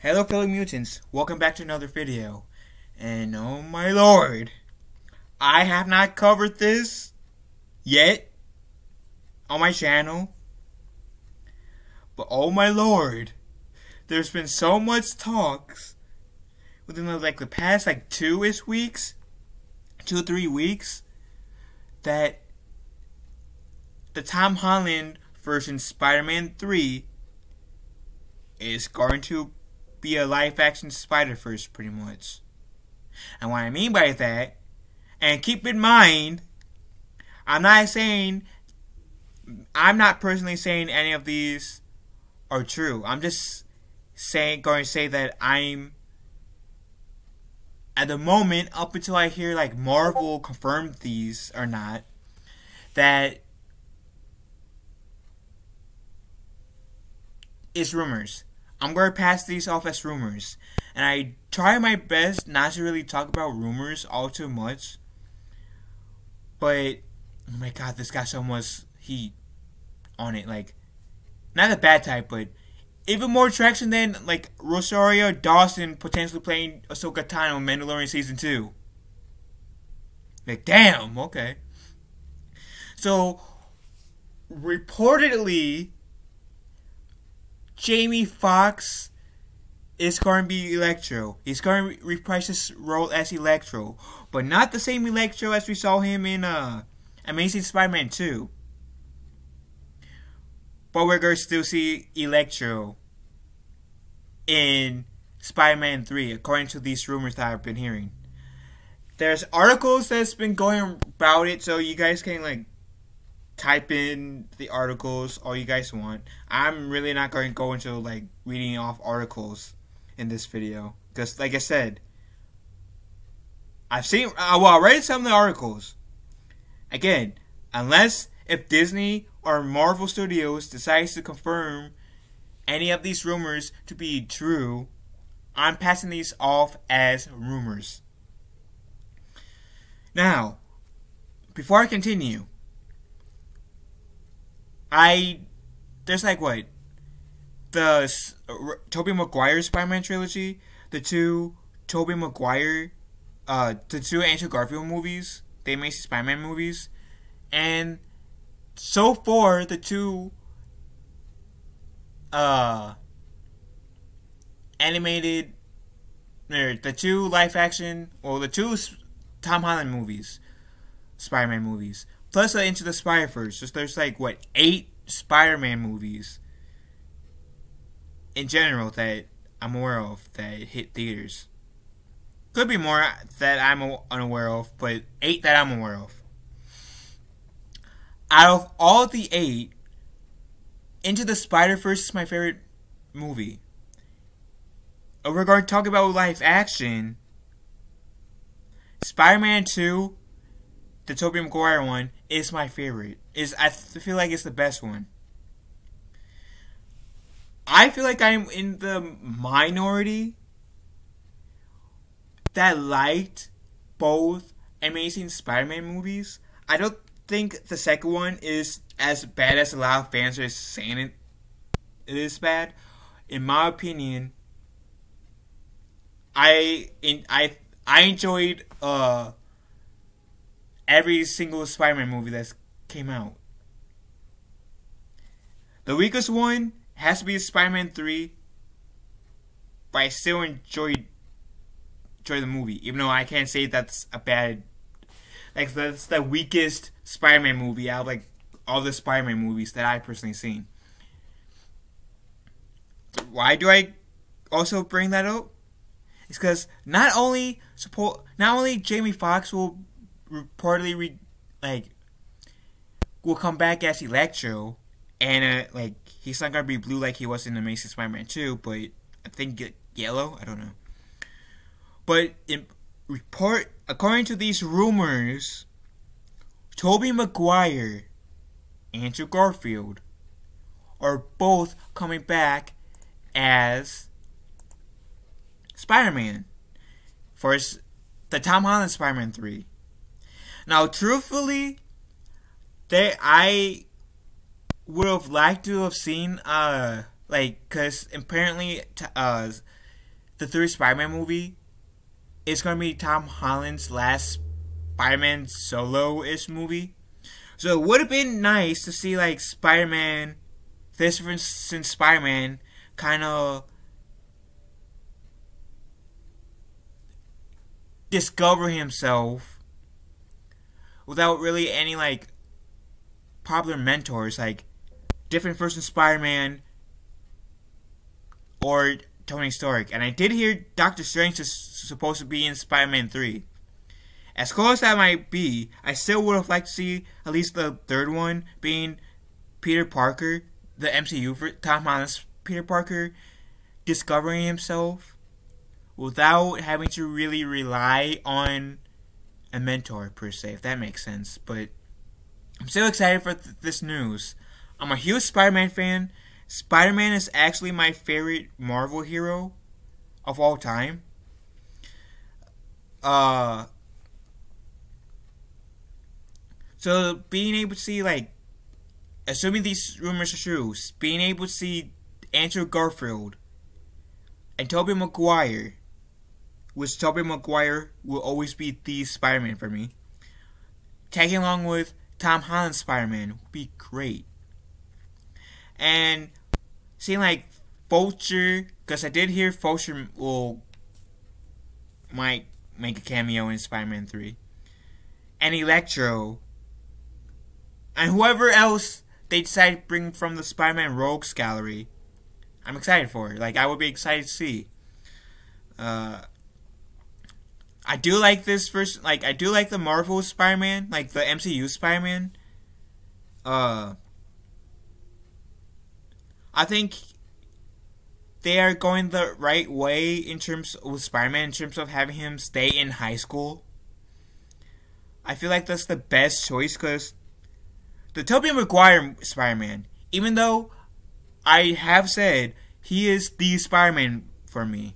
Hello fellow mutants, welcome back to another video. And oh my lord, I have not covered this yet on my channel. But oh my lord, there's been so much talks within the past 2-ish weeks, 2-3 weeks, that the Tom Holland version Spider-Man 3 is going to be a live-action Spiderverse, pretty much. And what I mean by that, and keep in mind, I'm not personally saying any of these are true. I'm just going to say that I'm, at the moment, up until I hear Marvel confirm these or not, that it's rumors. I'm going to pass these off as rumors. And I try my best not to really talk about rumors all too much. But, oh my god, this got so much heat on it. Not a bad type, but even more traction than, Rosario Dawson potentially playing Ahsoka Tano in Mandalorian Season 2. Damn, okay. So, reportedly, Jamie Foxx is going to be Electro. He's going to reprise his role as Electro, but not the same Electro as we saw him in Amazing Spider-Man 2. But we're going to still see Electro in Spider-Man 3, according to these rumors that I've been hearing. There's articles that's been going about it, so you guys can type in the articles all you guys want. I'm really not going to go into reading off articles in this video, because like I said, I've seen I read some of the articles. Again, unless if Disney or Marvel Studios decides to confirm any of these rumors to be true, I'm passing these off as rumors. Now, before I continue, there's the Tobey Maguire Spider-Man trilogy, the two the two Andrew Garfield movies, the Amazing Spider-Man movies, and so far the two the two Tom Holland movies, Spider-Man movies, plus Into the Spiderverse. So there's 8 Spider-Man movies in general that I'm aware of that hit theaters. Could be more that I'm unaware of, but 8 that I'm aware of. Out of all the 8, Into the Spider-Verse is my favorite movie. If we're going to talk about live action, Spider-Man 2, the Tobey Maguire one, is my favorite. I feel like it's the best one. I feel like I'm in the minority that liked both Amazing Spider-Man movies. I don't think the second one is as bad as a lot of fans are saying it is bad. In my opinion, I enjoyed every single Spider-Man movie that came out. The weakest one has to be Spider-Man 3, but I still enjoy the movie, even though I can't say that's a bad, that's the weakest Spider-Man movie out of all the Spider-Man movies that I've personally seen. Why do I also bring that up? It's because not only Jamie Foxx will reportedly will come back as Electro, and he's not gonna be blue like he was in Amazing Spider-Man 2, but I think yellow. I don't know. But according to these rumors, Tobey Maguire and Andrew Garfield are both coming back as Spider-Man for the Tom Holland Spider-Man 3. Now, truthfully, I would have liked to have seen, cause apparently, the third Spider-Man movie is going to be Tom Holland's last Spider-Man solo-ish movie. So it would have been nice to see like Spider-Man, this since Spider-Man kind of discover himself without really any like popular mentors, like different version Spider-Man or Tony Stark. And I did hear Doctor Strange is supposed to be in Spider-Man 3. As cool as that might be, I still would have liked to see at least the third one being Peter Parker, the MCU for Tom Holland's Peter Parker, discovering himself without having to really rely on a mentor per se, if that makes sense. But I'm still excited for this news. I'm a huge Spider-Man fan. Spider-Man is actually my favorite Marvel hero of all time. So being able to see, like, assuming these rumors are true, being able to see Andrew Garfield and Tobey Maguire, which Tobey Maguire will always be the Spider-Man for me, tagging along with Tom Holland's Spider-Man would be great. And seeing like Vulture, because I did hear Vulture might make a cameo in Spider-Man 3, and Electro, and whoever else they decide to bring from the Spider-Man Rogues Gallery, I'm excited for it. Like, I would be excited to see. I do like this first, like, I do like the Marvel Spider-Man, like the MCU Spider-Man. I think they are going the right way in terms with Spider-Man, in terms of having him stay in high school. I feel like that's the best choice, because the Tobey Maguire Spider-Man, even though I have said he is the Spider-Man for me,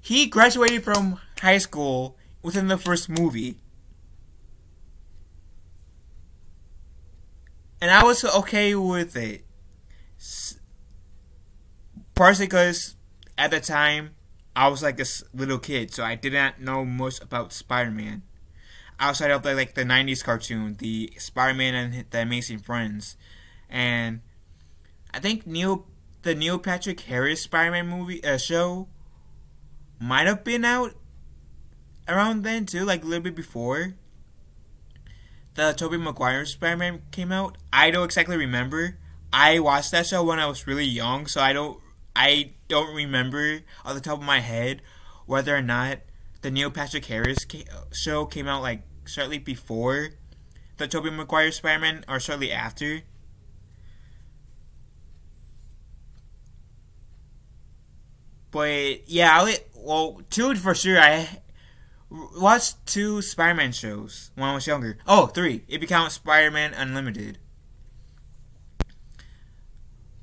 he graduated from high school within the first movie. And I was okay with it. Partially because at the time I was like a little kid, so I did not know much about Spider-Man outside of the 90s cartoon, the Spider-Man and the Amazing Friends. And I think the Neil Patrick Harris Spider-Man movie show might have been out around then too, like a little bit before the Tobey Maguire Spider-Man came out. I don't exactly remember. I watched that show when I was really young, so I don't remember off the top of my head whether or not the Neil Patrick Harris show came out like shortly before the Tobey Maguire Spider-Man or shortly after. But yeah, two for sure. I watched 2 Spider-Man shows when I was younger. Oh, 3. If you count Spider-Man Unlimited.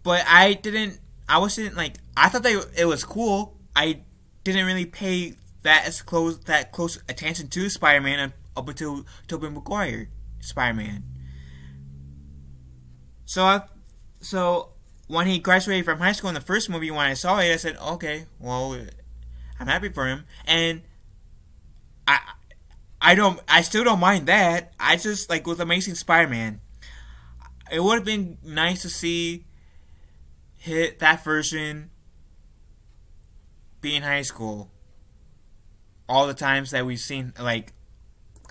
But I thought it was cool. I didn't really pay that close attention to Spider-Man up until Tobey Maguire Spider-Man. So when he graduated from high school in the first movie, when I saw it, I said, okay, well, I'm happy for him. And I still don't mind that. I just, like, with Amazing Spider-Man, it would have been nice to see that version be in high school all the times that we've seen, like,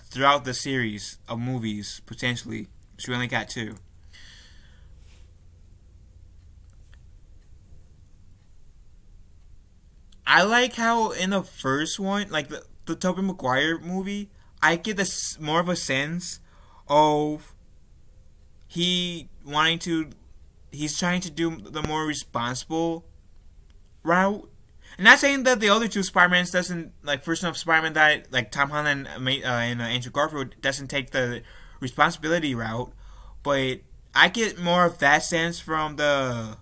throughout the series of movies, potentially, which we only got 2. I like how in the first one, like the Tobey Maguire movie, I get this more of a sense of he's trying to do the more responsible route. I'm not saying that the other 2 Spider-Mans doesn't, like, first enough Spider-Man that, like, Tom Holland and Andrew Garfield doesn't take the responsibility route, but I get more of that sense from the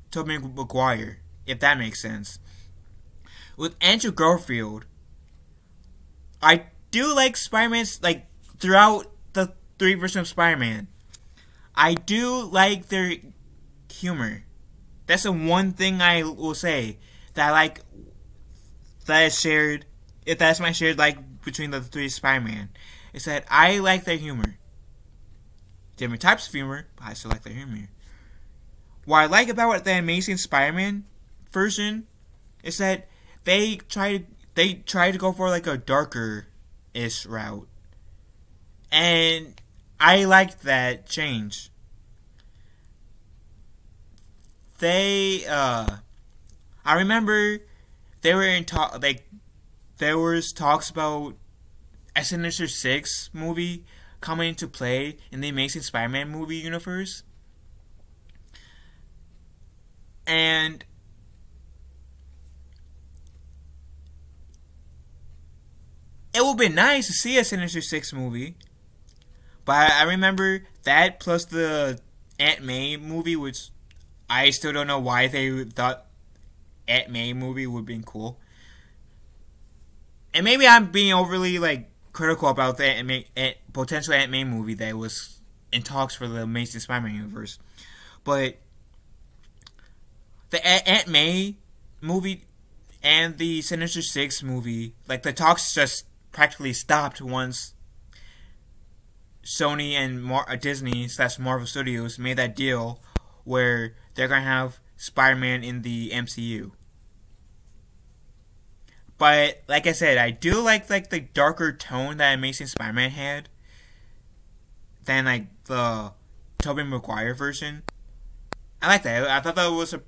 Tobey Maguire, if that makes sense. With Andrew Garfield, I do like Spider-Man's, like, throughout the 3 versions of Spider-Man, I do like their humor. That's the one thing I will say that I like that is shared, if that's my shared like between the three Spider-Man, is that I like their humor. Different types of humor, but I still like their humor. What I like about the Amazing Spider-Man version is that they try to go for like a darker-ish route. And I liked that change. I remember they were in there was talks about a Sinister Six movie coming into play in the Amazing Spider-Man movie universe. And it would be nice to see a Sinister Six movie. But I remember that plus the Aunt May movie, which I still don't know why they thought Aunt May movie would have been cool. And maybe I'm being overly critical about the potential Aunt May movie that was in talks for the Amazing Spider-Man universe. But the Aunt May movie and the Sinister Six movie, the talks just practically stopped once Sony and Disney/Marvel Studios made that deal where they're going to have Spider-Man in the MCU. But, like I said, I do like the darker tone that Amazing Spider-Man had than, the Tobey Maguire version. I like that. I thought that was a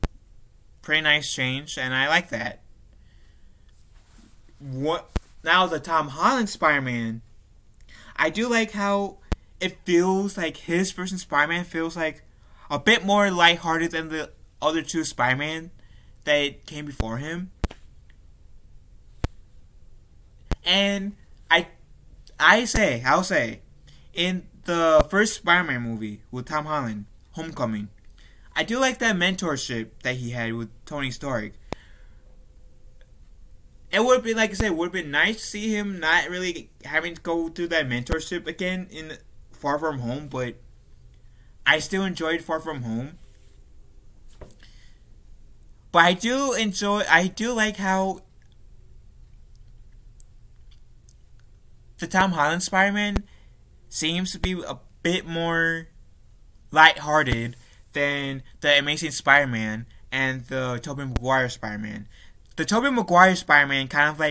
pretty nice change, and I like that. Now, the Tom Holland Spider-Man, I do like how it feels like his version of Spider-Man feels like a bit more lighthearted than the other two Spider-Man that came before him. And I'll say, in the first Spider-Man movie with Tom Holland, Homecoming, I do like that mentorship that he had with Tony Stark. It would have been, like I said, it would have been nice to see him not really having to go through that mentorship again in Far From Home, but I still enjoyed Far From Home. But I do like how the Tom Holland Spider-Man seems to be a bit more lighthearted than the Amazing Spider-Man and the Tobey Maguire Spider-Man. The Tobey Maguire Spider-Man kind of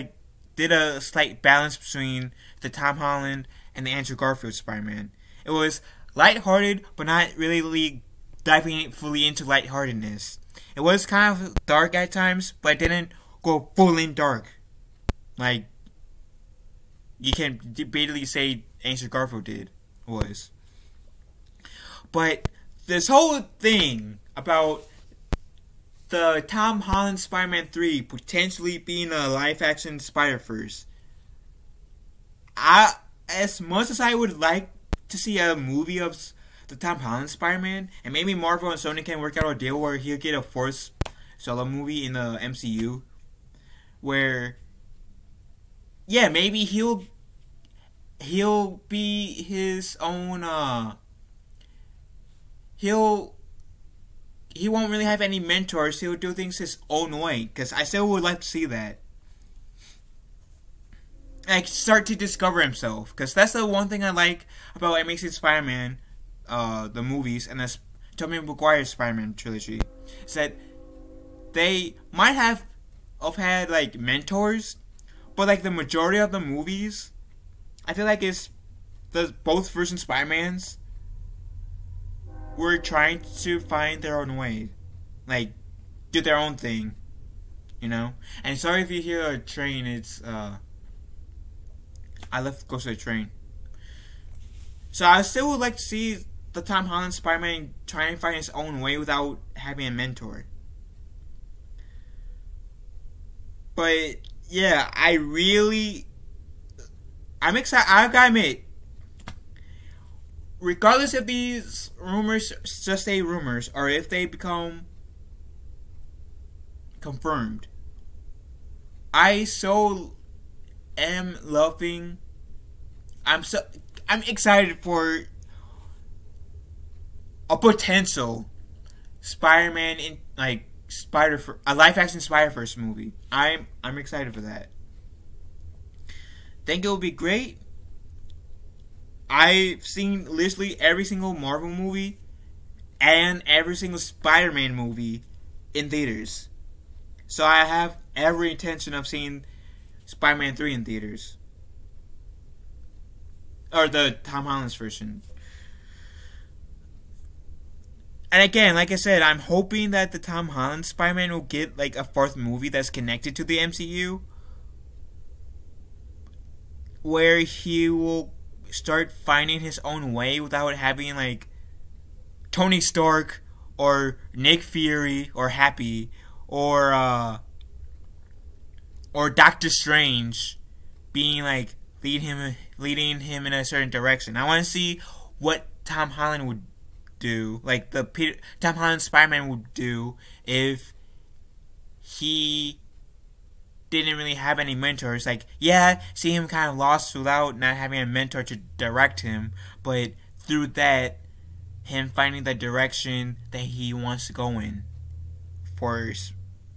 did a slight balance between the Tom Holland and the Andrew Garfield Spider-Man. It was lighthearted, but not really diving fully into lightheartedness. It was kind of dark at times, but it didn't go full in dark. You can debatably say Andrew Garfield was. But this whole thing about the Tom Holland Spider-Man 3 potentially being a live-action Spider-Verse, as much as I would like to see a movie of the Tom Holland Spider-Man, and maybe Marvel and Sony can work out a deal where he'll get a first solo movie in the MCU, where, yeah, maybe he'll be his own, he won't really have any mentors. He'll do things his own way. Because I still would like to see that. Start to discover himself. Because that's the one thing I like about Amazing Spider-Man, the movies, and the Tobey Maguire Spider-Man trilogy. Is that they might have had, mentors. But, the majority of the movies, I feel like it's both version Spider-Mans were trying to find their own way. Do their own thing. And sorry if you hear a train, it's, I left close to the train. So I still would like to see the Tom Holland Spider-Man trying to find his own way without having a mentor. But, yeah, I'm excited. I've got to admit, regardless if these rumors just stay rumors or if they become confirmed, I so am loving. I'm excited for a potential Spider-Man a live action Spiderverse movie. I'm excited for that. Think it will be great. I've seen literally every single Marvel movie and every single Spider-Man movie in theaters. So I have every intention of seeing Spider-Man 3 in theaters. Or the Tom Holland's version. And again, like I said, I'm hoping that the Tom Holland Spider-Man will get like a fourth movie that's connected to the MCU. Where he will start finding his own way without having like Tony Stark or Nick Fury or Happy or Doctor Strange being like leading him in a certain direction. I want to see what Tom Holland would do, like Tom Holland Spider-Man would do if he didn't really have any mentors. Like, yeah, see him kind of lost without not having a mentor to direct him, but through that, him finding the direction that he wants to go in for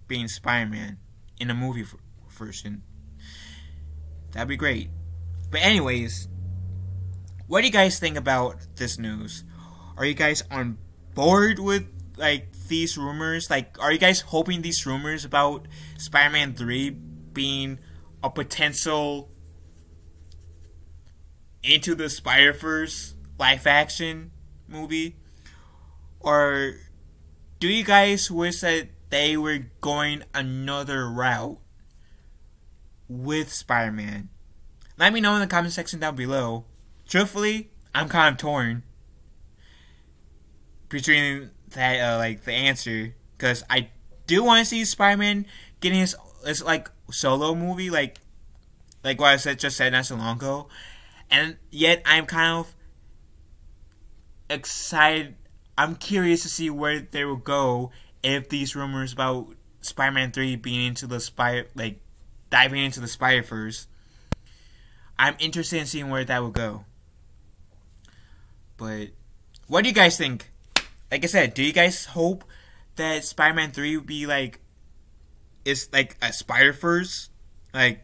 being Spider-Man in a movie version. That'd be great. But anyways, what do you guys think about this news? Are you guys on board with like these rumors? Like, are you guys hoping these rumors about Spider-Man 3 being a potential Into the Spider-Verse live action movie? Or do you guys wish that they were going another route with Spider-Man? Let me know in the comment section down below. Truthfully, I'm kind of torn between that, like the answer, because I do want to see Spider-Man getting his like solo movie, like what I just said not so long ago, and yet I'm kind of excited. I'm curious to see where they will go if these rumors about Spider-Man 3 being into the diving into the Spider-Verse. I'm interested in seeing where that will go. But what do you guys think? Like I said, do you guys hope that Spider-Man 3 would be like, it's like a Spider-Verse, like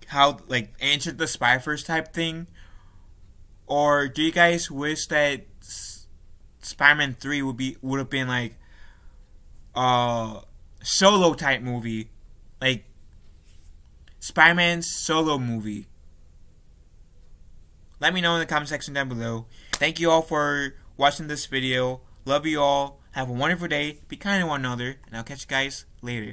how like Enter the Spider-Verse type thing, or do you guys wish that Spider-Man 3 would have been like a solo type movie, like Spider-Man's solo movie? Let me know in the comment section down below. Thank you all for watching this video. Love you all. Have a wonderful day. Be kind to one another. And I'll catch you guys later.